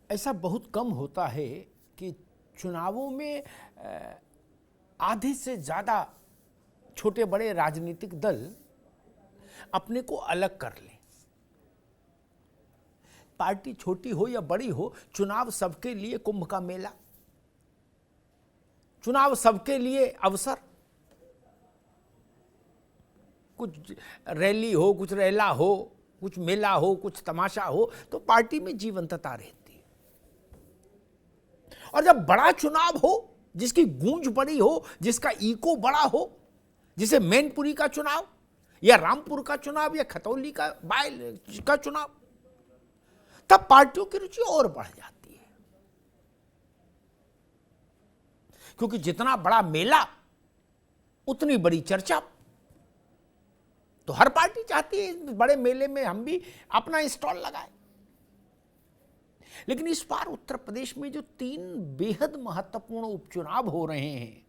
ऐसा बहुत कम होता है कि चुनावों में आधे से ज़्यादा छोटे बड़े राजनीतिक दल अपने को अलग कर लें। पार्टी छोटी हो या बड़ी हो, चुनाव सबके लिए कुंभ का मेला, चुनाव सबके लिए अवसर। कुछ रैली हो, कुछ रेला हो, कुछ मेला हो, कुछ तमाशा हो, तो पार्टी में जीवंतता रहती है। और जब बड़ा चुनाव हो, जिसकी गूंज बड़ी हो, जिसका इको बड़ा हो, जिसे मैनपुरी का चुनाव या रामपुर का चुनाव या खतौली का बायल का चुनाव, तब पार्टियों की रुचि और बढ़ जाती है। क्योंकि जितना बड़ा मेला उतनी बड़ी चर्चा। तो हर पार्टी चाहती है इस बड़े मेले में हम भी अपना स्टॉल लगाएं। लेकिन इस बार उत्तर प्रदेश में जो 3 बेहद महत्वपूर्ण उपचुनाव हो रहे हैं,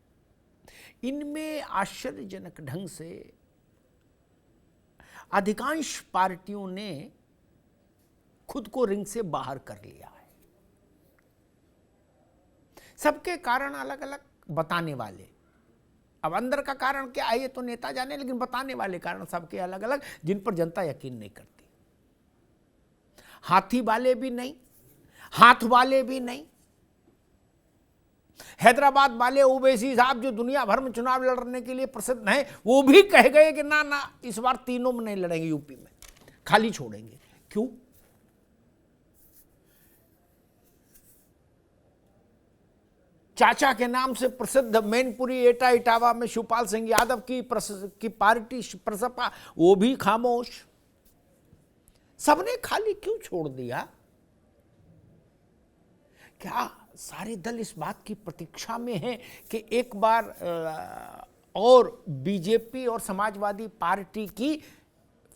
इनमें आश्चर्यजनक ढंग से अधिकांश पार्टियों ने खुद को रिंग से बाहर कर लिया है। सबके कारण अलग अलग बताने वाले, अब अंदर का कारण क्या है ये तो नेता जाने, लेकिन बताने वाले कारण सबके अलग अलग, जिन पर जनता यकीन नहीं करती। हाथी वाले भी नहीं, हाथ वाले भी नहीं। हैदराबाद वाले ओवैसी साहब जो दुनिया भर में चुनाव लड़ने के लिए प्रसिद्ध हैं, वो भी कह गए कि ना ना इस बार तीनों में नहीं लड़ेंगे, यूपी में खाली छोड़ेंगे। क्यों? चाचा के नाम से प्रसिद्ध मैनपुरी एटा इटावा में शिवपाल सिंह यादव की पार्टी प्रसपा, वो भी खामोश। सबने खाली क्यों छोड़ दिया? क्या सारे दल इस बात की प्रतीक्षा में हैं कि एक बार और बीजेपी और समाजवादी पार्टी की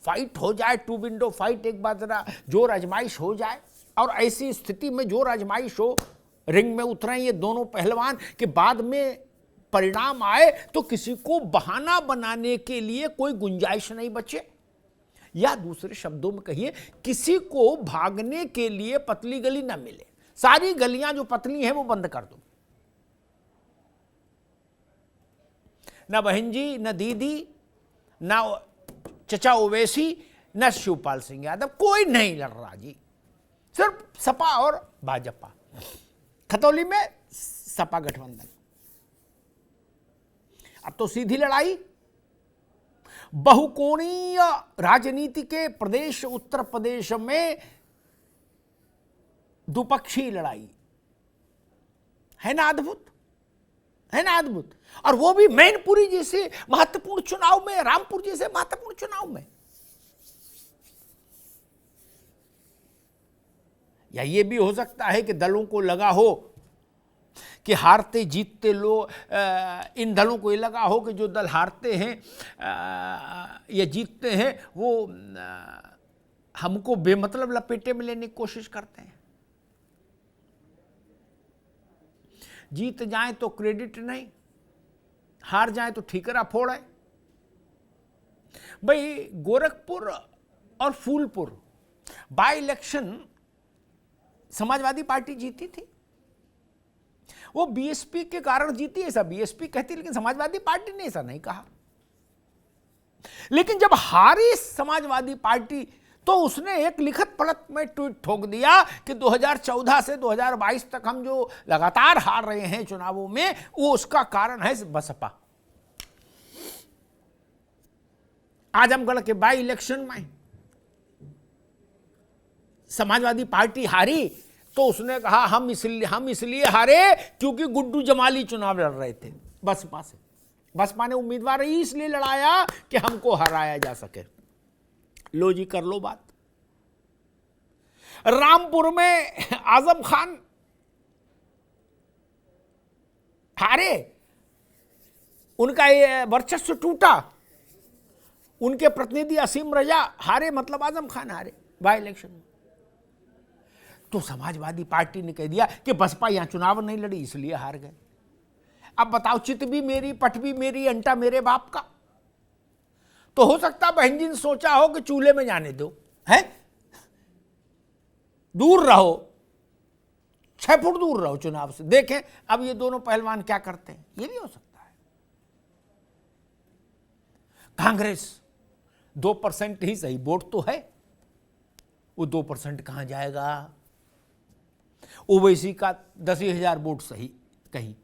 फाइट हो जाए, 2 विंडो फाइट, एक बार जरा जोर आजमाइश हो जाए, और ऐसी स्थिति में जोर आजमाइश हो, रिंग में उतरे ये दोनों पहलवान, के बाद में परिणाम आए तो किसी को बहाना बनाने के लिए कोई गुंजाइश नहीं बचे। या दूसरे शब्दों में कहिए, किसी को भागने के लिए पतली गली ना मिले। सारी गलियां जो पतली हैं वो बंद कर दो। न बहन जी, न दीदी, न चचा ओवैसी, न शिवपाल सिंह यादव, कोई नहीं लड़ रहा जी। सिर्फ सपा और भाजपा। खतौली में सपा गठबंधन। अब तो सीधी लड़ाई, बहुकोणीय राजनीति के प्रदेश उत्तर प्रदेश में द्विपक्षीय लड़ाई है ना अद्भुत, है ना अद्भुत। और वो भी मैनपुरी जैसे महत्वपूर्ण चुनाव में, रामपुर जैसे महत्वपूर्ण चुनाव में। या ये भी हो सकता है कि दलों को लगा हो कि हारते जीतते लोग, इन दलों को ये लगा हो कि जो दल हारते हैं या जीतते हैं वो हमको बेमतलब लपेटे में लेने की कोशिश करते हैं। जीत जाए तो क्रेडिट नहीं, हार जाए तो ठीकरा फोड़ है। भाई गोरखपुर और Phulpur by election Samajwadi party जीती थी, वो बीएसपी के कारण जीती, ऐसा बीएसपी कहती, लेकिन समाजवादी पार्टी ने ऐसा नहीं कहा। लेकिन जब हारी समाजवादी पार्टी तो उसने एक लिखित पलट में ट्वीट ठोक दिया कि 2014 से 2022 तक हम जो लगातार हार रहे हैं चुनावों में, वो उसका कारण है बसपा। आजमगढ़ के बाई इलेक्शन में समाजवादी पार्टी हारी तो उसने कहा हम इसलिए हारे क्योंकि गुड्डू जमाली चुनाव लड़ रहे थे बसपा से। बसपा ने उम्मीदवार ही इसलिए लड़ाया कि हमको हराया जा सके। लो जी, कर लो बात। रामपुर में आजम खान हारे, उनका ये वर्चस्व टूटा, उनके प्रतिनिधि असीम रजा हारे, मतलब आजम खान हारे बाई इलेक्शन में। तो समाजवादी पार्टी ने कह दिया कि बसपा यहां चुनाव नहीं लड़ी इसलिए हार गए। अब बताओ, चित भी मेरी, पट भी मेरी, अंटा मेरे बाप का। तो हो सकता बहन जी ने सोचा हो कि चूल्हे में जाने दो, है दूर रहो, 6 फुट दूर रहो चुनाव से, देखें अब ये दोनों पहलवान क्या करते हैं, ये भी हो सकता है। कांग्रेस 2% ही सही वोट तो है, वो 2% कहां जाएगा। ओवैसी का 10,000 वोट सही, कहीं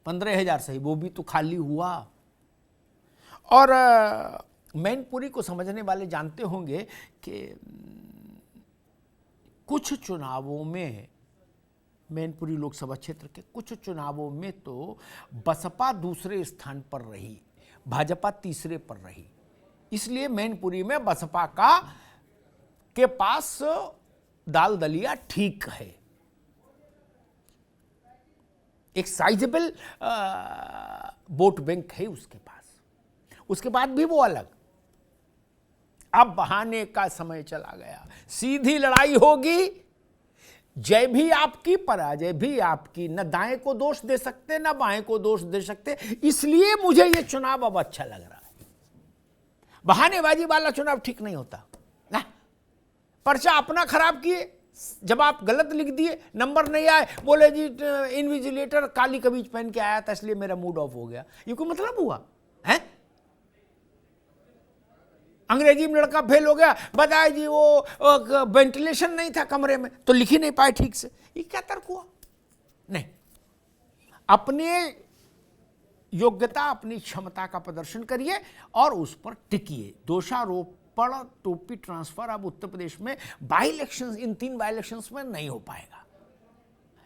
15,000 सही, वो भी तो खाली हुआ। और मैनपुरी को समझने वाले जानते होंगे कि कुछ चुनावों में, मैनपुरी लोकसभा क्षेत्र के कुछ चुनावों में तो बसपा दूसरे स्थान पर रही, भाजपा तीसरे पर रही। इसलिए मैनपुरी में बसपा के पास दाल दलिया ठीक है, एक साइजेबल वोट बैंक है उसके पास। उसके बाद भी वो अलग। अब बहाने का समय चला गया, सीधी लड़ाई होगी, जय भी आपकी पराजय भी आपकी, न दाएं को दोष दे सकते न बाएं को दोष दे सकते। इसलिए मुझे ये चुनाव अब अच्छा लग रहा है। बहानेबाजी वाला चुनाव ठीक नहीं होता ना। पर्चा अपना खराब किए, जब आप गलत लिख दिए, नंबर नहीं आए, बोले जी इन्विजिलेटर काली कमीज पहन के आया था इसलिए मेरा मूड ऑफ हो गया। ये कोई मतलब हुआ है? अंग्रेजी में लड़का फेल हो गया, बताए जी वो वेंटिलेशन नहीं था कमरे में तो लिख ही नहीं पाए ठीक से। ये क्या तर्क हुआ? नहीं, अपने योग्यता अपनी क्षमता का प्रदर्शन करिए और उस पर टिकिए। दोषारोपण टोपी ट्रांसफर अब उत्तर प्रदेश में by elections, in 3 by elections में नहीं हो पाएगा।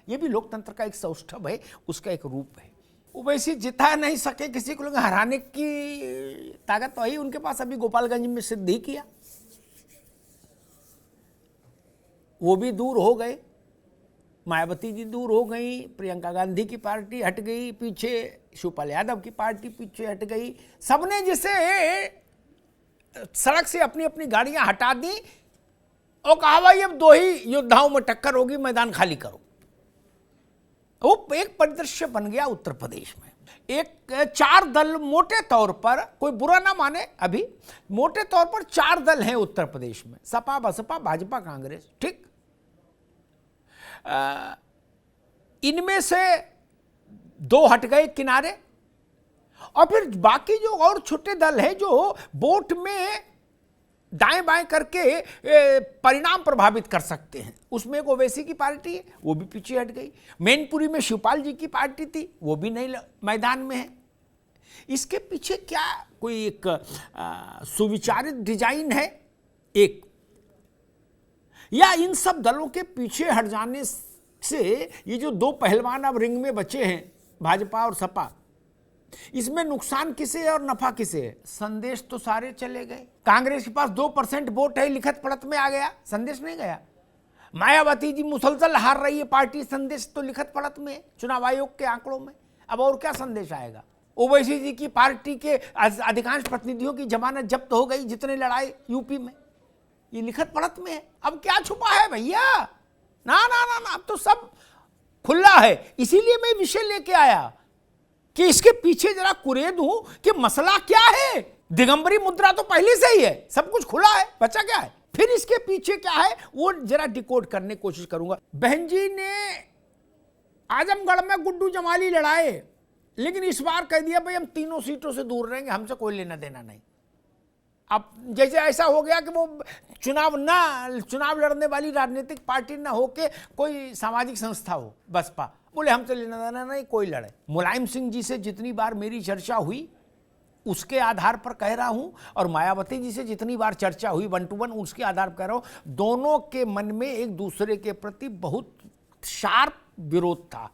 यह भी लोकतंत्र का एक सौष्ठव है, उसका एक रूप है। ओवैसी जिता नहीं सके, किसी को हराने की ताकत तो ही उनके पास, अभी गोपालगंज में सिद्ध ही किया। वो भी दूर हो गए, मायावती जी दूर हो गई, प्रियंका गांधी की पार्टी हट गई पीछे, शिवपाल यादव की पार्टी पीछे हट गई। सबने जिसे सड़क से अपनी अपनी गाड़ियां हटा दी और कहा भाई अब 2 ही योद्धाओं में टक्कर होगी, मैदान खाली करो। वो एक परिदृश्य बन गया उत्तर प्रदेश में। एक 4 दल, मोटे तौर पर, कोई बुरा ना माने, अभी मोटे तौर पर 4 दल हैं उत्तर प्रदेश में, सपा बसपा भाजपा कांग्रेस, ठीक। इनमें से 2 हट गए किनारे और फिर बाकी जो और छोटे दल हैं जो वोट में दाएं बाएं करके परिणाम प्रभावित कर सकते हैं, उसमें एक ओवैसी की पार्टी है, वो भी पीछे हट गई। मैनपुरी में शिवपाल जी की पार्टी थी, वो भी नहीं मैदान में है। इसके पीछे क्या कोई एक सुविचारित डिजाइन है एक, या इन सब दलों के पीछे हट जाने से ये जो 2 पहलवान अब रिंग में बचे हैं, भाजपा और सपा, इसमें नुकसान किसे है और नफा किसे है? संदेश तो सारे चले गए। कांग्रेस के पास 2% वोट है, लिखत पढ़त में आ गया, संदेश नहीं गया। मायावती जी मुसलसल हार रही है पार्टी, संदेश तो लिखत पढ़त में, चुनाव आयोग के आंकड़ों में। अब और क्या संदेश आएगा? ओवैसी जी की पार्टी के अधिकांश प्रतिनिधियों की जमानत जब्त हो गई, जितने लड़ाए यूपी में, ये लिखत पढ़त में है। अब क्या छुपा है भैया? ना ना ना ना, अब तो सब खुला है। इसीलिए मैं विषय लेके आया कि इसके पीछे जरा कुरेद हूं कि मसला क्या है। दिगंबरी मुद्रा तो पहले से ही है, सब कुछ खुला है, बचा क्या है? फिर इसके पीछे क्या है वो जरा डिकोड करने की कोशिश करूंगा। बहन जी ने आजमगढ़ में गुड्डू जमाली लड़ाए, लेकिन इस बार कह दिया भाई हम 3 सीटों से दूर रहेंगे, हमसे कोई लेना देना नहीं। अब जैसे ऐसा हो गया कि वो चुनाव लड़ने वाली राजनीतिक पार्टी ना होके कोई सामाजिक संस्था हो, बसपा, बोले हमसे लेना देना नहीं, कोई लड़े। मुलायम सिंह जी से जितनी बार मेरी चर्चा हुई उसके आधार पर कह रहा हूं, और मायावती जी से जितनी बार चर्चा हुई 1 to 1 उसके आधार पर कह रहा हूं, दोनों के मन में एक दूसरे के प्रति बहुत शार्प विरोध था।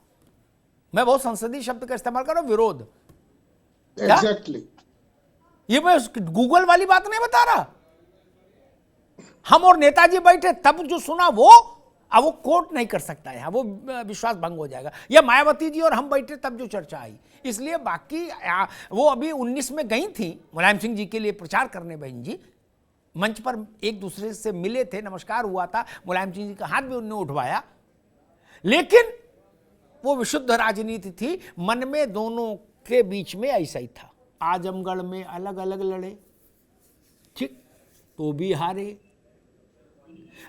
मैं बहुत संसदीय शब्द का इस्तेमाल कर रहा हूं, विरोध। एग्जैक्टली ये मैं गूगल वाली बात नहीं बता रहा। हम और नेताजी बैठे तब जो सुना वो अब वो कोट नहीं कर सकता है, वो विश्वास भंग हो जाएगा। या मायावती जी और हम बैठे तब जो चर्चा आई, इसलिए बाकी वो अभी 19 में गई थी मुलायम सिंह जी के लिए प्रचार करने। बहन जी मंच पर एक दूसरे से मिले थे, नमस्कार हुआ था, मुलायम सिंह जी का हाथ भी उन्होंने उठवाया, लेकिन वो विशुद्ध राजनीति थी। मन में दोनों के बीच में ऐसा ही था। आजमगढ़ में अलग अलग लड़े, ठीक, तो भी हारे।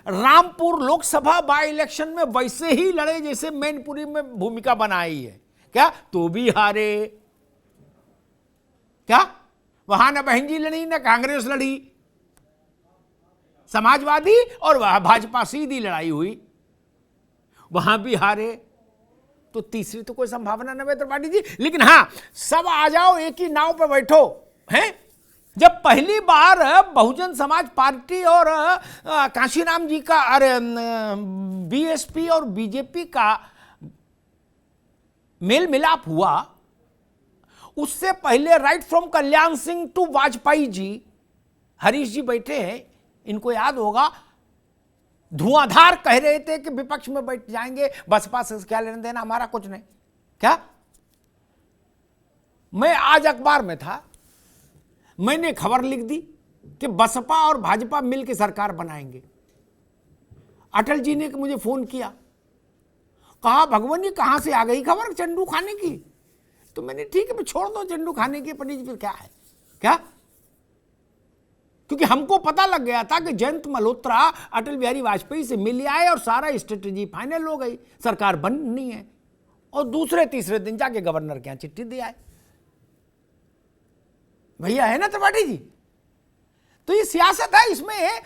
रामपुर लोकसभा बाई इलेक्शन में वैसे ही लड़े जैसे मैनपुरी में भूमिका बनाई है। क्या तो भी हारे? क्या वहां ना बहन जी लड़ी ना कांग्रेस लड़ी, समाजवादी और भाजपा सीधी लड़ाई हुई, वहां भी हारे। तो तीसरी तो कोई संभावना न त्रिपाठी जी। लेकिन हां, सब आ जाओ एक ही नाव पर बैठो हैं। जब पहली बार बहुजन समाज पार्टी और काशीराम जी का, अरे बीएसपी और बीजेपी का मेल मिलाप हुआ, उससे पहले right from Kalyan Singh to Vajpayee ji, Harish ji बैठे हैं, इनको याद होगा, धुआंधार कह रहे थे कि विपक्ष में बैठ जाएंगे, बसपा से क्या लेना देना, हमारा कुछ नहीं। क्या मैं आज अखबार में था, मैंने खबर लिख दी कि बसपा और भाजपा मिलकर सरकार बनाएंगे। अटल जी ने मुझे फोन किया, कहा भगवान जी कहां से आ गई खबर चंडू खाने की? तो मैंने ठीक है, मैं छोड़ दो चंडू खाने की, पंडित जी फिर क्या है क्या? क्योंकि हमको पता लग गया था कि जयंत मल्होत्रा अटल बिहारी वाजपेयी से मिल आए और सारा स्ट्रेटेजी फाइनल हो गई, सरकार बननी है। और दूसरे तीसरे दिन जाके गवर्नर के यहां चिट्ठी दे आए। भैया है ना त्रिपाठी जी? तो ये सियासत है इसमें।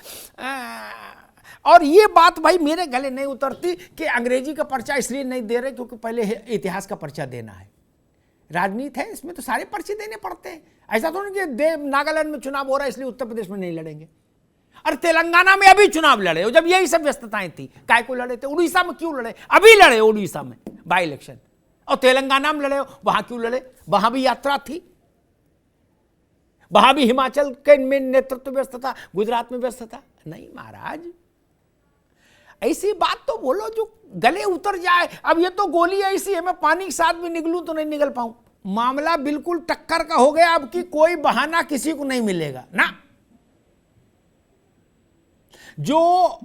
और ये बात भाई मेरे गले नहीं उतरती कि अंग्रेजी का पर्चा इसलिए नहीं दे रहे क्योंकि पहले इतिहास का पर्चा देना है। राजनीति है, इसमें तो सारे पर्चे देने पड़ते हैं। ऐसा तो नहीं कि नागालैंड में चुनाव हो रहा है इसलिए उत्तर प्रदेश में नहीं लड़ेंगे। अरे तेलंगाना में अभी चुनाव लड़े, जब यही सब व्यस्तताएं थी, काय को लड़े थे? उड़ीसा में क्यों लड़े? अभी लड़े उड़ीसा में बाई इलेक्शन। और तेलंगाना में लड़े, वहां क्यों लड़े? वहां भी यात्रा थी, वहां भी हिमाचल के में नेतृत्व व्यस्त था, गुजरात में व्यस्त था। नहीं महाराज, ऐसी बात तो बोलो जो गले उतर जाए। अब ये तो गोली ऐसी है, मैं पानी के साथ भी निकलूं तो नहीं निकल पाऊं। मामला बिल्कुल टक्कर का हो गया। अब की कोई बहाना किसी को नहीं मिलेगा ना। जो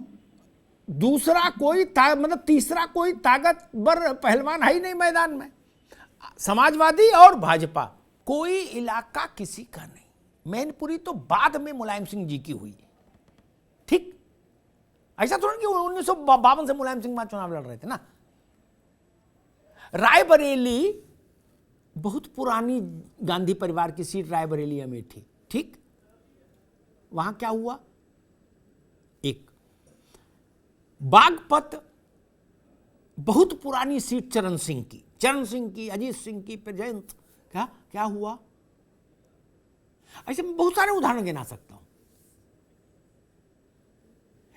दूसरा कोई मतलब तीसरा कोई ताकतवर पहलवान है ही नहीं मैदान में। समाजवादी और भाजपा, कोई इलाका किसी का नहीं। मैनपुरी तो बाद में मुलायम सिंह जी की हुई, ठीक? ऐसा थोड़ा कि 1952 से मुलायम सिंह चुनाव लड़ रहे थे ना। रायबरेली बहुत पुरानी गांधी परिवार की सीट, रायबरेली अमेठी, ठीक? वहां क्या हुआ? एक बागपत बहुत पुरानी सीट चरण सिंह की, अजीत सिंह की, फिर जयंत, क्या हुआ? ऐसे मैं बहुत सारे उदाहरण गिना सकता हूं।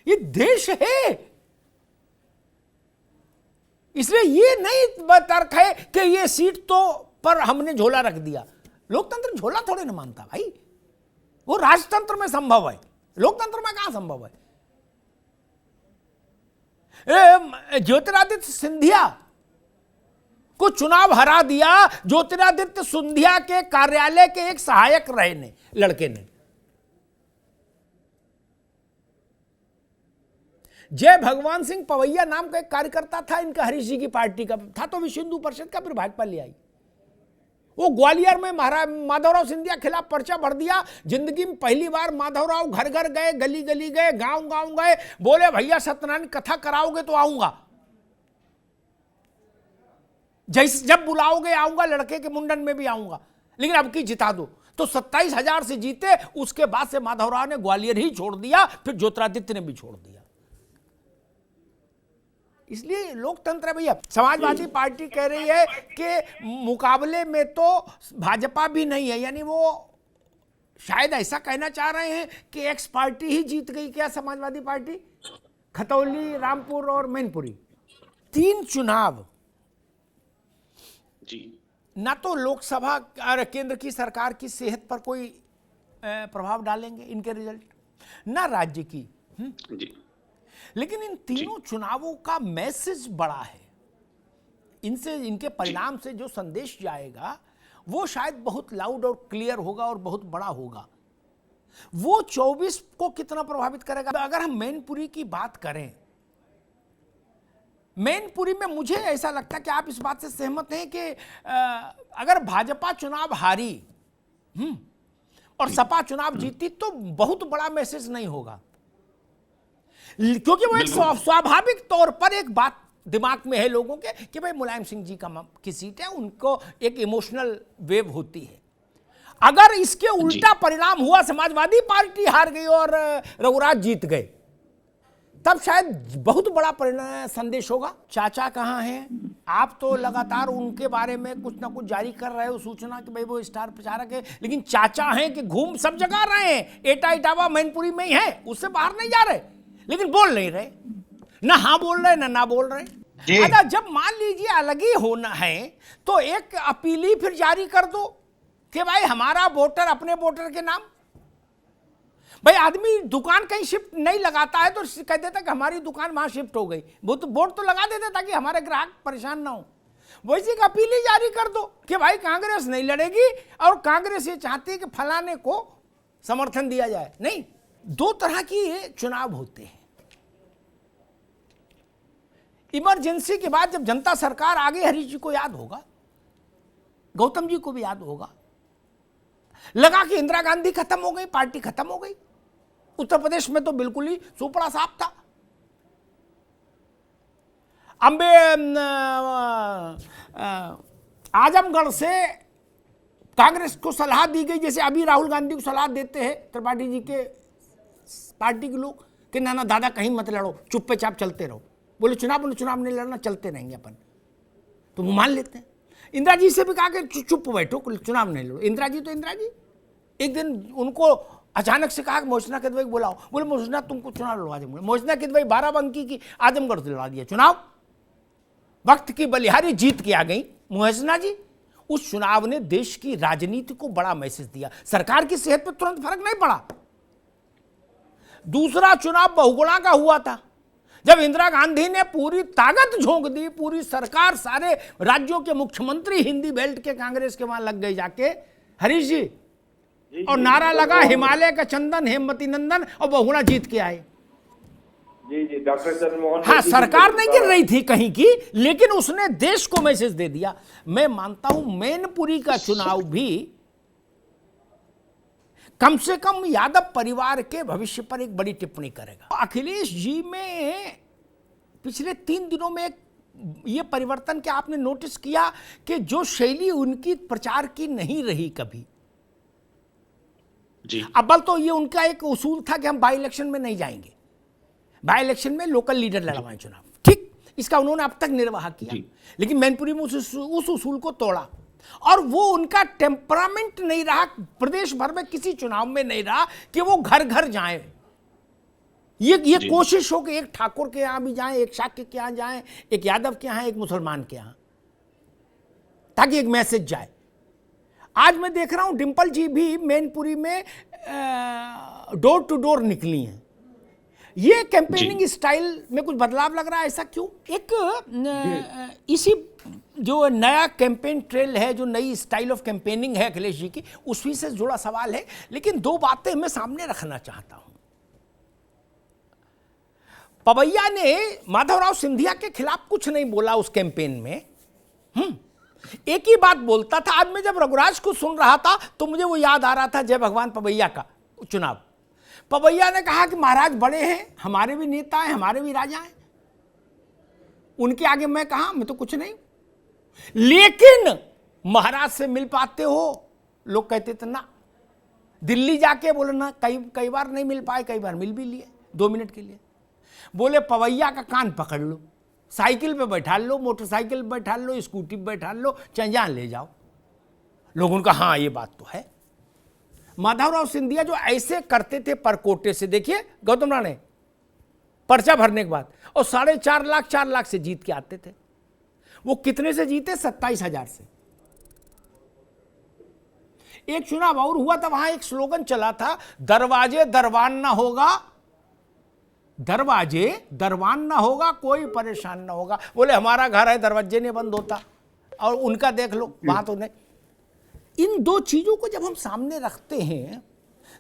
ये देश है, इसलिए ये नहीं तर्क है कि ये सीट तो पर हमने झोला रख दिया। लोकतंत्र झोला थोड़े ना मानता भाई, वो राजतंत्र में संभव है, लोकतंत्र में कहां संभव है? ज्योतिरादित्य सिंधिया को चुनाव हरा दिया। ज्योतिरादित्य सिंधिया के कार्यालय के एक सहायक रहे ने लड़के ने। जय भगवान सिंह पवैया नाम का एक कार्यकर्ता था इनका, हरीश जी की पार्टी का था, तो विश्व हिंदू परिषद का, फिर भाजपा ले आई। वो ग्वालियर में माधवराव सिंधिया खिलाफ पर्चा भर दिया। जिंदगी में पहली बार माधवराव घर घर गए, गली गली गए, गांव गांव गए, बोले भैया सत्यनारायण कथा कराओगे तो आऊंगा, जब बुलाओगे आऊंगा, लड़के के मुंडन में भी आऊंगा, लेकिन अब की जिता दो। तो 27,000 से जीते। उसके बाद से माधवराव ने ग्वालियर ही छोड़ दिया, फिर ज्योतिरादित्य ने भी छोड़ दिया। इसलिए लोकतंत्र है भैया। समाजवादी पार्टी कह रही है कि मुकाबले में तो भाजपा भी नहीं है, यानी वो शायद ऐसा कहना चाह रहे हैं कि एक्स पार्टी ही जीत गई क्या? समाजवादी पार्टी, खतौली, रामपुर और मैनपुरी, 3 चुनाव जी। ना तो लोकसभा और केंद्र की सरकार की सेहत पर कोई प्रभाव डालेंगे इनके रिजल्ट, ना राज्य की। जी। लेकिन इन तीनों चुनावों का मैसेज बड़ा है। इनसे, इनके परिणाम से जो संदेश जाएगा वो शायद बहुत लाउड और क्लियर होगा और बहुत बड़ा होगा। वो 24 को कितना प्रभावित करेगा? अगर हम मैनपुरी की बात करें, मैनपुरी में मुझे ऐसा लगता है कि आप इस बात से सहमत हैं कि अगर भाजपा चुनाव हारी और सपा चुनाव जीती तो बहुत बड़ा मैसेज नहीं होगा। क्योंकि वो एक स्वाभाविक तौर पर एक बात दिमाग में है लोगों के कि भाई मुलायम सिंह जी की सीट है, उनको एक इमोशनल वेव होती है। अगर इसके उल्टा परिणाम हुआ, समाजवादी पार्टी हार गई और रघुराज जीत गए, तब शायद बहुत बड़ा परिणाम संदेश होगा। चाचा कहाँ हैं? आप तो लगातार उनके बारे में कुछ ना कुछ जारी कर रहे हो सूचना कि भाई वो स्टार प्रचारक है, लेकिन चाचा हैं कि घूम सब जगह रहे हैं, एटा इटावा मैनपुरी में ही है, उससे बाहर नहीं जा रहे, लेकिन बोल नहीं रहे, ना हाँ बोल रहे ना बोल रहे। अच्छा, जब मान लीजिए अलग ही होना है तो एक अपील ही फिर जारी कर दो कि भाई हमारा वोटर अपने वोटर के नाम। भाई आदमी दुकान कहीं शिफ्ट नहीं लगाता है तो कह देता कि हमारी दुकान वहां शिफ्ट हो गई, वो तो बोर्ड तो लगा देता ताकि हमारे ग्राहक परेशान ना हो। वैसे एक अपील ही जारी कर दो कि भाई कांग्रेस नहीं लड़ेगी और कांग्रेस ये चाहती है कि फलाने को समर्थन दिया जाए। नहीं, दो तरह की ये चुनाव होते हैं। इमरजेंसी के बाद जब जनता सरकार आ गई, हरीश जी को याद होगा, गौतम जी को भी याद होगा, लगा कि इंदिरा गांधी खत्म हो गई, पार्टी खत्म हो गई। उत्तर प्रदेश में तो बिल्कुल ही सुपड़ा साफ था। आजमगढ़ से कांग्रेस को सलाह दी गई, जैसे अभी राहुल गांधी को सलाह देते हैं त्रिपाठी जी के पार्टी के लोग कि ना ना दादा कहीं मत लड़ो, चुप्पे चाप चलते रहो। बोले चुनाव नहीं लड़ना, चलते रहेंगे अपन, तो वो मान लेते हैं। इंदिरा जी से भी कहा कि चुप बैठो, चुनाव नहीं लड़ो। इंदिरा जी तो इंदिरा जी, एक दिन उनको अचानक से कहा कि मोहसिना किदवई बुलाओ। बोले मोहसिना तुमको चुनाव लड़वा देंगे। मोहसिना किदवई बाराबंकी की आजमगढ़ से लड़ा दिया चुनाव, वक्त की बलिहारी जीत के आ गई मोहसिना जी। उस चुनाव ने देश की राजनीति को बड़ा मैसेज दिया, सरकार की सेहत पर तुरंत फर्क नहीं पड़ा। दूसरा चुनाव बहुगुणा का हुआ था, जब इंदिरा गांधी ने पूरी ताकत झोंक दी, पूरी सरकार, सारे राज्यों के मुख्यमंत्री हिंदी बेल्ट के कांग्रेस के वहां लग गए जाके, हरीश जी, और नारा लगा हिमालय का चंदन हेमवती नंदन, और बहुगुणा जीत के आए। जी डॉक्टर चंद्रमोहन। हाँ, सरकार नहीं गिर रही थी कहीं की, लेकिन उसने देश को मैसेज दे दिया। मैं मानता हूं मैनपुरी का चुनाव भी कम से कम यादव परिवार के भविष्य पर एक बड़ी टिप्पणी करेगा। अखिलेश जी में पिछले 3 दिनों में ये परिवर्तन क्या आपने नोटिस किया कि जो शैली उनकी प्रचार की नहीं रही कभी जी। अव्वल तो ये उनका एक उसूल था कि हम बाई इलेक्शन में नहीं जाएंगे, बाई इलेक्शन में लोकल लीडर लड़वाएं चुनाव, ठीक, इसका उन्होंने अब तक निर्वाह किया। लेकिन मैनपुरी में उस उसूल को तोड़ा, और वो उनका टेम्परामेंट नहीं रहा, प्रदेश भर में किसी चुनाव में नहीं रहा कि वो घर घर जाएं। ये कोशिश हो कि एक ठाकुर के यहां भी जाएं, एक शाक्य के यहां जाएं, एक यादव के यहां, एक मुसलमान के यहां, ताकि एक मैसेज जाए। आज मैं देख रहा हूं डिंपल जी भी मैनपुरी में डोर टू डोर निकली हैं। ये कैंपेनिंग स्टाइल में कुछ बदलाव लग रहा है, ऐसा क्यों? एक इसी जो नया कैंपेन ट्रेल है, जो नई स्टाइल ऑफ कैंपेनिंग है अखिलेश जी की, उसी से जुड़ा सवाल है। लेकिन 2 बातें मैं सामने रखना चाहता हूं। पवैया ने माधवराव सिंधिया के खिलाफ कुछ नहीं बोला उस कैंपेन में, एक ही बात बोलता था। आज मैं जब रघुराज को सुन रहा था तो मुझे वो याद आ रहा था जय भगवान पवैया का चुनाव। पवैया ने कहा कि महाराज बड़े हैं, हमारे भी नेता हैं, हमारे भी राजा हैं, उनके आगे मैं कहा, मैं तो कुछ नहीं। लेकिन महाराज से मिल पाते हो? लोग कहते थे ना। दिल्ली जाके बोले ना, कई बार नहीं मिल पाए, कई बार मिल भी लिए 2 मिनट के लिए। बोले पवैया का कान पकड़ लो, साइकिल पे बैठा लो, मोटरसाइकिल पे बैठा लो, स्कूटी पे बैठा लो, चाहे जहां ले जाओ। लोगों का हाँ ये बात तो है। माधवराव सिंधिया जो ऐसे करते थे परकोटे से, देखिए गौतम राणे पर्चा भरने के बाद, और 4.5 लाख से जीत के आते थे। वो कितने से जीते? 27,000 से। एक चुनाव और हुआ था, वहां एक स्लोगन चला था, दरवाजे दरवान ना होगा, दरवाजे दरवान ना होगा, कोई परेशान ना होगा। बोले हमारा घर है, दरवाजे नहीं बंद होता, और उनका देख लो वहां तो नहीं। इन 2 चीजों को जब हम सामने रखते हैं,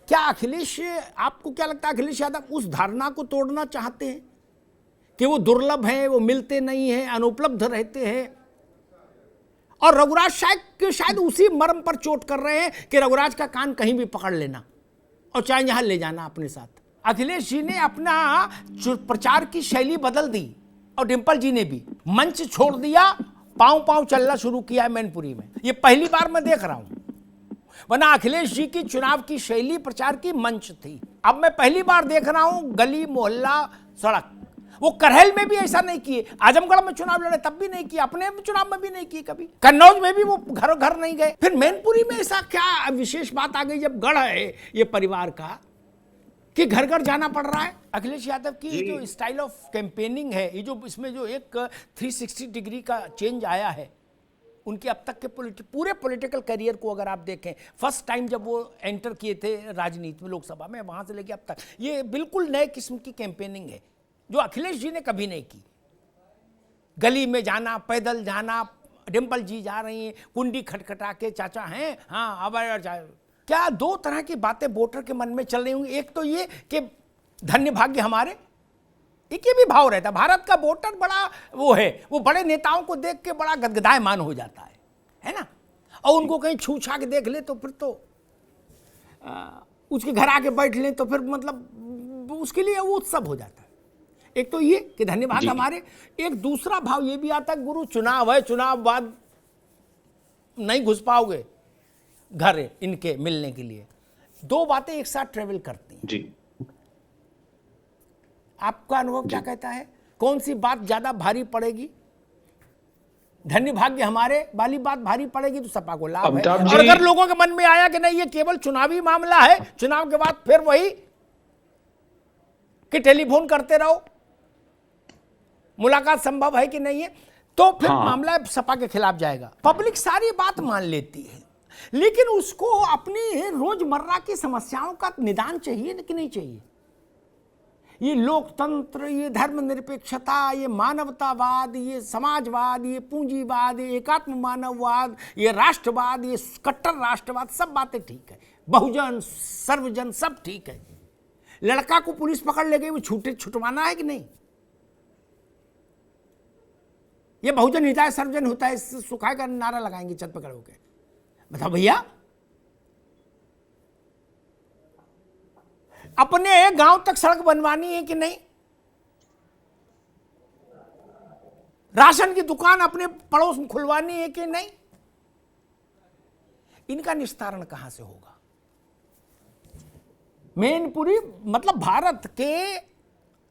क्या अखिलेश, आपको क्या लगता है अखिलेश यादव उस धारणा को तोड़ना चाहते हैं कि वो दुर्लभ हैं, वो मिलते नहीं हैं, अनुपलब्ध रहते हैं? और रघुराज शायद उसी मर्म पर चोट कर रहे हैं कि रघुराज का कान कहीं भी पकड़ लेना और चाहे यहां ले जाना अपने साथ। अखिलेश जी ने अपना प्रचार की शैली बदल दी और डिंपल जी ने भी मंच छोड़ दिया, पांव पांव चलना शुरू किया है मैनपुरी में। ये पहली बार मैं देख रहा हूं, वरना अखिलेश जी की चुनाव की शैली प्रचार की मंच थी। अब मैं पहली बार देख रहा हूं गली मोहल्ला सड़क। वो करहल में भी ऐसा नहीं किए, आजमगढ़ में चुनाव लड़े तब भी नहीं किए, अपने चुनाव में भी नहीं किए, कभी कन्नौज में भी वो घर घर नहीं गए। फिर मैनपुरी में ऐसा क्या विशेष बात आ गई जब गढ़ है ये परिवार का कि घर घर जाना पड़ रहा है। अखिलेश यादव की जो स्टाइल ऑफ कैंपेनिंग है, ये जो इसमें जो एक 360 डिग्री का चेंज आया है उनके अब तक के पूरे पॉलिटिकल करियर को अगर आप देखें, फर्स्ट टाइम जब वो एंटर किए थे राजनीति में लोकसभा में, वहां से लेके अब तक ये बिल्कुल नए किस्म की कैंपेनिंग है जो अखिलेश जी ने कभी नहीं की। गली में जाना, पैदल जाना, डिंपल जी जा रही हैं कुंडी खटखटा के, चाचा हैं हाँ अब क्या दो तरह की बातें वोटर के मन में चल रही होंगी। एक तो ये कि धन्य भाग्य हमारे, एक ये भी भाव रहता है। भारत का वोटर बड़ा वो है, वो बड़े नेताओं को देख के बड़ा गदगदायमान हो जाता है ना, और उनको कहीं छू छा के देख ले तो फिर तो उसके घर आके बैठ ले तो फिर मतलब उसके लिए वो उत्सव हो जाता है। एक तो ये कि धन्यवाद हमारे, एक दूसरा भाव ये भी आता है गुरु चुनाव है, चुनाव बाद नहीं घुस पाओगे घर इनके मिलने के लिए। दो बातें एक साथ ट्रेवल करती हैं जी। आपका अनुभव क्या कहता है, कौन सी बात ज्यादा भारी पड़ेगी? धन्य भाग्य हमारे वाली बात भारी पड़ेगी तो सपा को लाभ है, और अगर लोगों के मन में आया कि नहीं ये केवल चुनावी मामला है, चुनाव के बाद फिर वही कि टेलीफोन करते रहो, मुलाकात संभव है कि नहीं है, तो फिर मामला सपा के खिलाफ जाएगा। पब्लिक सारी बात मान लेती है, लेकिन उसको अपनी रोजमर्रा की समस्याओं का निदान चाहिए कि नहीं चाहिए। ये लोकतंत्र, ये धर्मनिरपेक्षता, ये मानवतावाद, ये समाजवाद, ये पूंजीवाद, ये एकात्म मानववाद, ये राष्ट्रवाद, ये कट्टर राष्ट्रवाद, सब बातें ठीक है, बहुजन सर्वजन सब ठीक है। लड़का को पुलिस पकड़ ले गई, वो छुटवाना है कि नहीं? ये बहुजन हिताय सर्वजन होता है, सुखाए का नारा लगाएंगे छत पकड़ होकर। बताओ भैया, अपने गांव तक सड़क बनवानी है कि नहीं? राशन की दुकान अपने पड़ोस में खुलवानी है कि नहीं? इनका निस्तारण कहां से होगा? मैनपुरी मतलब भारत के,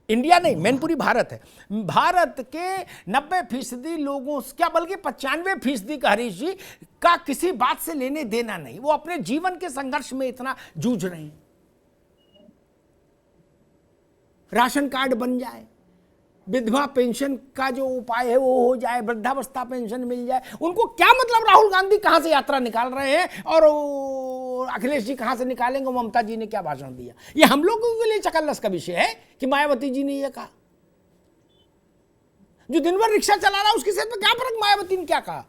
इंडिया नहीं, मैनपुरी भारत है, भारत के 90% लोगों, क्या बल्कि 95% का हरीश जी का किसी बात से लेने देना नहीं। वो अपने जीवन के संघर्ष में इतना जूझ रहे हैं। राशन कार्ड बन जाए, विधवा पेंशन का जो उपाय है वो हो जाए, वृद्धावस्था पेंशन मिल जाए। उनको क्या मतलब राहुल गांधी कहां से यात्रा निकाल रहे हैं और अखिलेश जी कहां से निकालेंगे, ममता जी ने क्या भाषण दिया? ये हम लोगों के लिए चकल्लस का विषय है कि मायावती जी ने ये कहा। जो दिन भर रिक्शा चला रहा है उसकी सेहत में क्या फर्क, मायावती ने क्या कहा?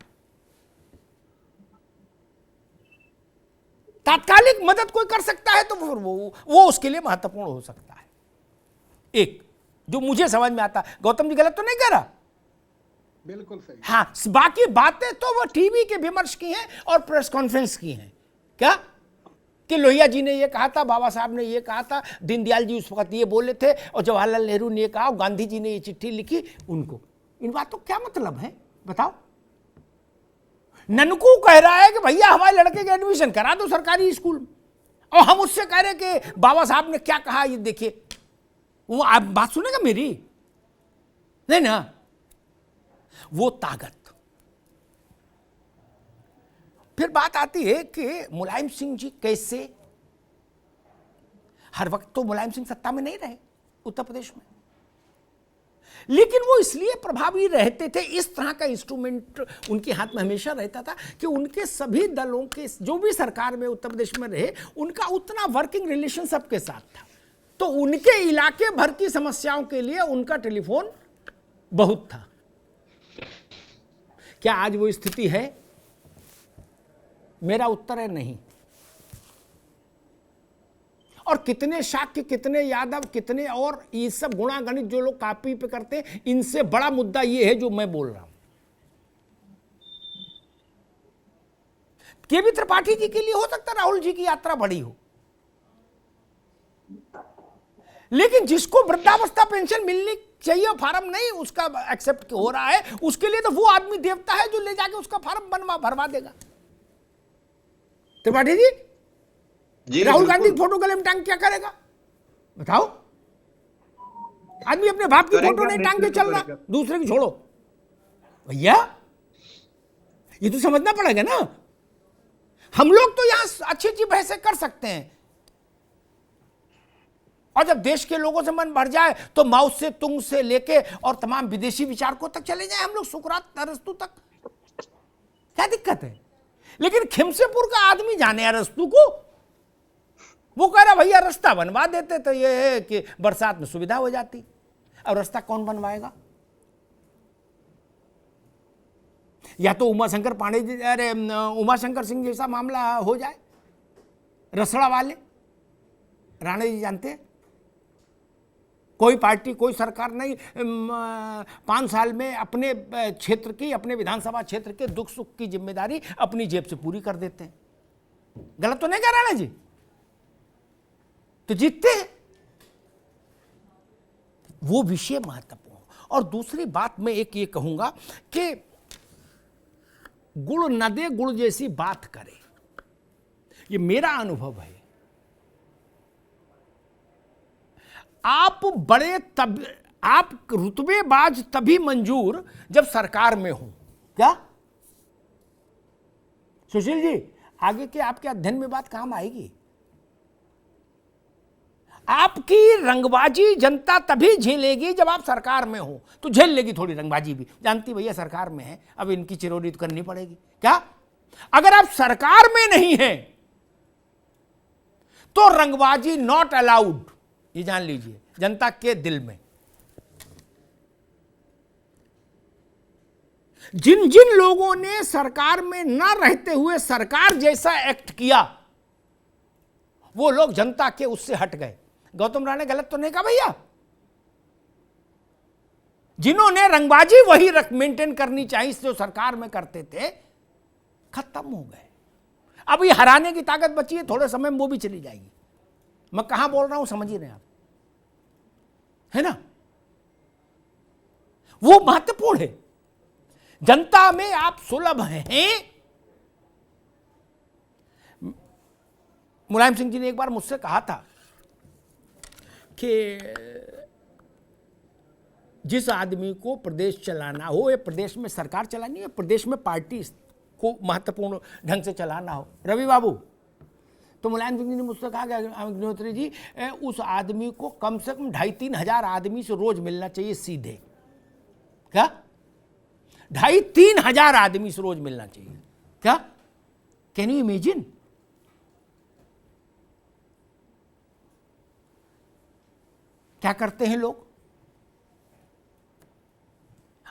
तात्कालिक मदद कोई कर सकता है तो फिर वो उसके लिए महत्वपूर्ण हो सकता है। एक जो मुझे समझ में आता, गौतम जी गलत तो नहीं कह रहा? बिल्कुल सही। हाँ, बाकी बातें तो वो टीवी के विमर्श की हैं और प्रेस कॉन्फ्रेंस की हैं। क्या कि लोहिया जी ने ये कहा था, बाबा साहब ने ये कहा था, दीनदयाल जी उस वक्त ये बोले थे, और जवाहरलाल नेहरू ने ये कहा, और गांधी जी ने ये चिट्ठी लिखी उनको। इन बातों क्या मतलब है बताओ? ननकू कह रहा है कि भैया हमारे लड़के के एडमिशन करा दो सरकारी स्कूल में, और हम उससे कह रहे कि बाबा साहब ने क्या कहा ये देखिए। वो आप बात सुनेगा मेरी? नहीं ना। वो ताकत। फिर बात आती है कि मुलायम सिंह जी कैसे, हर वक्त तो मुलायम सिंह सत्ता में नहीं रहे उत्तर प्रदेश में, लेकिन वो इसलिए प्रभावी रहते थे, इस तरह का इंस्ट्रूमेंट उनके हाथ में हमेशा रहता था कि उनके सभी दलों के जो भी सरकार में उत्तर प्रदेश में रहे, उनका उतना वर्किंग रिलेशन सबके साथ था, तो उनके इलाके भर की समस्याओं के लिए उनका टेलीफोन बहुत था। क्या आज वो स्थिति है? मेरा उत्तर है नहीं। और कितने शाक्य, कितने यादव, कितने और ये सब गुणागणित जो लोग कॉपी पे करते हैं, इनसे बड़ा मुद्दा ये है जो मैं बोल रहा हूं। केबी त्रिपाठी जी के लिए हो सकता है राहुल जी की यात्रा बड़ी हो, लेकिन जिसको वृद्धावस्था पेंशन मिलनी चाहिए फार्म नहीं उसका एक्सेप्ट हो रहा है, उसके लिए तो वो आदमी देवता है जो ले जाके उसका फार्म भरवा देगा। त्रिपाठी जी, राहुल गांधी फोटो गले में टांग क्या करेगा बताओ? आदमी अपने बाप की फोटो नहीं टांग के चल रहा, दूसरे की छोड़ो भैया, ये तो समझना पड़ेगा ना। हम लोग तो यहां अच्छी अच्छी बहसें कर सकते हैं, और जब देश के लोगों से मन भर जाए तो माओ से तुंग से लेके और तमाम विदेशी विचारकों तक चले जाए हम लोग, सुकरात अरस्तु तक, क्या दिक्कत है? लेकिन खिमसेपुर का आदमी जाने अरस्तु को, वो कह रहा भैया रास्ता बनवा देते तो ये है कि बरसात में सुविधा हो जाती। अब रास्ता कौन बनवाएगा? या तो उमाशंकर पांडे जी, अरे उमाशंकर सिंह जैसा मामला हो जाए, रसड़ा वाले, राणे जी जानते हैं, कोई पार्टी कोई सरकार नहीं 5 साल में अपने क्षेत्र की, अपने विधानसभा क्षेत्र के दुख सुख की जिम्मेदारी अपनी जेब से पूरी कर देते हैं। गलत तो नहीं कह राणा जी? तो जीतते हैं। वो विषय महत्वपूर्ण। और दूसरी बात मैं एक ये कहूंगा कि गुड़ न दे गुड़ जैसी बात करे, ये मेरा अनुभव है। आप बड़े तब, आप रुतबेबाज तभी मंजूर जब सरकार में हो। क्या सुशील जी, आगे के आपके अध्ययन में बात काम आएगी। आपकी रंगबाजी जनता तभी झेलेगी जब आप सरकार में हो, तो झेल लेगी थोड़ी रंगबाजी भी, जानती भैया सरकार में है, अब इनकी चिरौरी तो करनी पड़ेगी। क्या अगर आप सरकार में नहीं हैं तो रंगबाजी नॉट अलाउड, ये जान लीजिए जनता के दिल में। जिन जिन लोगों ने सरकार में न रहते हुए सरकार जैसा एक्ट किया, वो लोग जनता के उससे हट गए। गौतम राणे गलत तो नहीं कहा भैया? जिन्होंने रंगबाजी वही मेंटेन करनी चाहिए जो सरकार में करते थे, खत्म हो गए। अब ये हराने की ताकत बची है, थोड़े समय में वो भी चली जाएगी। मैं कहां बोल रहा हूं समझिए ना आप, है ना? वो महत्वपूर्ण है। जनता में आप सुलभ हैं। मुलायम सिंह जी ने एक बार मुझसे कहा था कि जिस आदमी को प्रदेश चलाना हो, या प्रदेश में सरकार चलानी हो, प्रदेश में पार्टी को महत्वपूर्ण ढंग से चलाना हो, रवि बाबू, तो मुलायम सिंह जी ने मुझसे कहा कि अग्निहोत्री जी, उस आदमी को कम से कम 2,500-3 हजार आदमी से रोज मिलना चाहिए सीधे। क्या 2,500-3 हजार आदमी से रोज मिलना चाहिए? क्या कैन यू इमेजिन? क्या करते हैं लोग?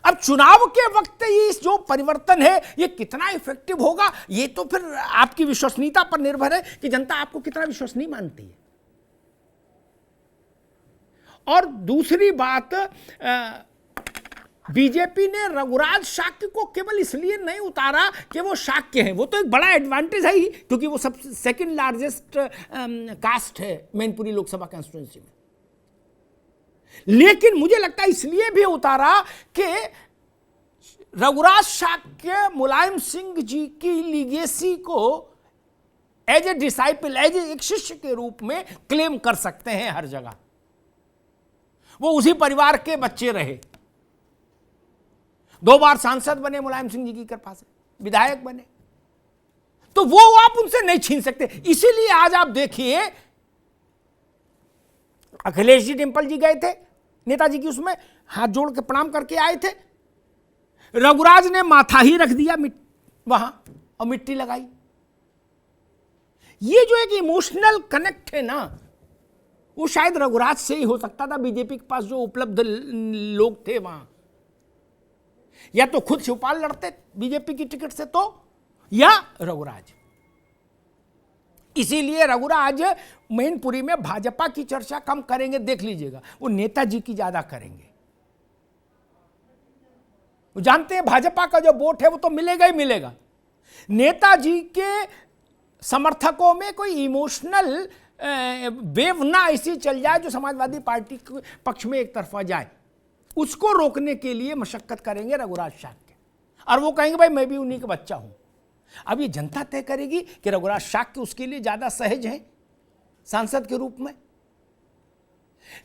अब चुनाव के वक्त ये जो परिवर्तन है ये कितना इफेक्टिव होगा, ये तो फिर आपकी विश्वसनीयता पर निर्भर है कि जनता आपको कितना विश्वसनीय मानती है। और दूसरी बात, बीजेपी ने रघुराज शाक्य को केवल इसलिए नहीं उतारा कि वो शाक्य हैं, वो तो एक बड़ा एडवांटेज है ही, क्योंकि वो सब सेकंड लार्जेस्ट कास्ट है मैनपुरी लोकसभा कॉन्स्टिट्यूंसी में। लेकिन मुझे लगता है इसलिए भी उतारा कि रघुराज शाक्य मुलायम सिंह जी की लीगेसी को एज ए डिसाइपल, एज एक शिष्य के रूप में क्लेम कर सकते हैं हर जगह। वो उसी परिवार के बच्चे रहे, 2 बार सांसद बने मुलायम सिंह जी की कृपा से, विधायक बने, तो वो आप उनसे नहीं छीन सकते। इसीलिए आज आप देखिए, अखिलेश जी टेम्पल जी गए थे नेताजी की, उसमें हाथ जोड़ के प्रणाम करके आए थे। रघुराज ने माथा ही रख दिया वहां और मिट्टी लगाई। ये जो एक इमोशनल कनेक्ट है ना, वो शायद रघुराज से ही हो सकता था। बीजेपी के पास जो उपलब्ध लोग थे वहां, या तो खुद शिवपाल लड़ते बीजेपी की टिकट से, तो या रघुराज। इसीलिए रघुराज मैनपुरी में भाजपा की चर्चा कम करेंगे, देख लीजिएगा, वो नेताजी की ज्यादा करेंगे। वो जानते हैं भाजपा का जो वोट है वो तो मिलेगा ही मिलेगा। नेताजी के समर्थकों में कोई इमोशनल वेव ना ऐसी चल जाए जो समाजवादी पार्टी के पक्ष में एक तरफा जाए, उसको रोकने के लिए मशक्कत करेंगे रघुराज शाक्य, और वो कहेंगे भाई मैं भी उन्हीं का बच्चा हूं। अब ये जनता तय करेगी कि रघुराज शाक्य उसके लिए ज्यादा सहज हैं सांसद के रूप में।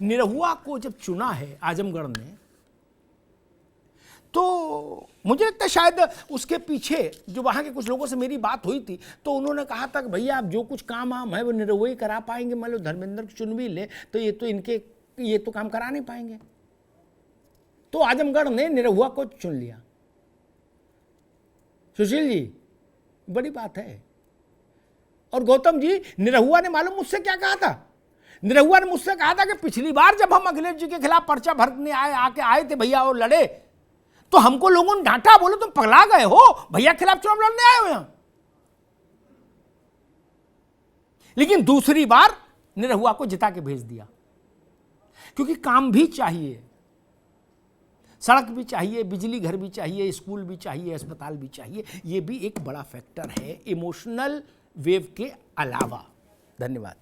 निरहुआ को जब चुना है आजमगढ़ में, तो मुझे लगता है शायद उसके पीछे जो वहां के कुछ लोगों से मेरी बात हुई थी, तो उन्होंने कहा था कि भैया आप जो कुछ काम आम है वो निरहुआ ही करा पाएंगे, मान लो धर्मेंद्र को चुन भी ले तो ये तो काम करा नहीं पाएंगे। तो आजमगढ़ ने निरहुआ को चुन लिया। सुशील जी, बड़ी बात है। और गौतम जी, निरहुआ ने मालूम मुझसे क्या कहा था? निरहुआ ने मुझसे कहा था कि पिछली बार जब हम अखिलेश जी के खिलाफ पर्चा भरने आए थे भैया और लड़े, तो हमको लोगों ने डांटा, बोले तुम पगला गए हो, भैया के खिलाफ चुनाव लड़ने आए हो यहां। लेकिन दूसरी बार निरहुआ को जिता के भेज दिया, क्योंकि काम भी चाहिए, सड़क भी चाहिए, बिजली घर भी चाहिए, स्कूल भी चाहिए, अस्पताल भी चाहिए। ये भी एक बड़ा फैक्टर है इमोशनल वेव के अलावा। धन्यवाद।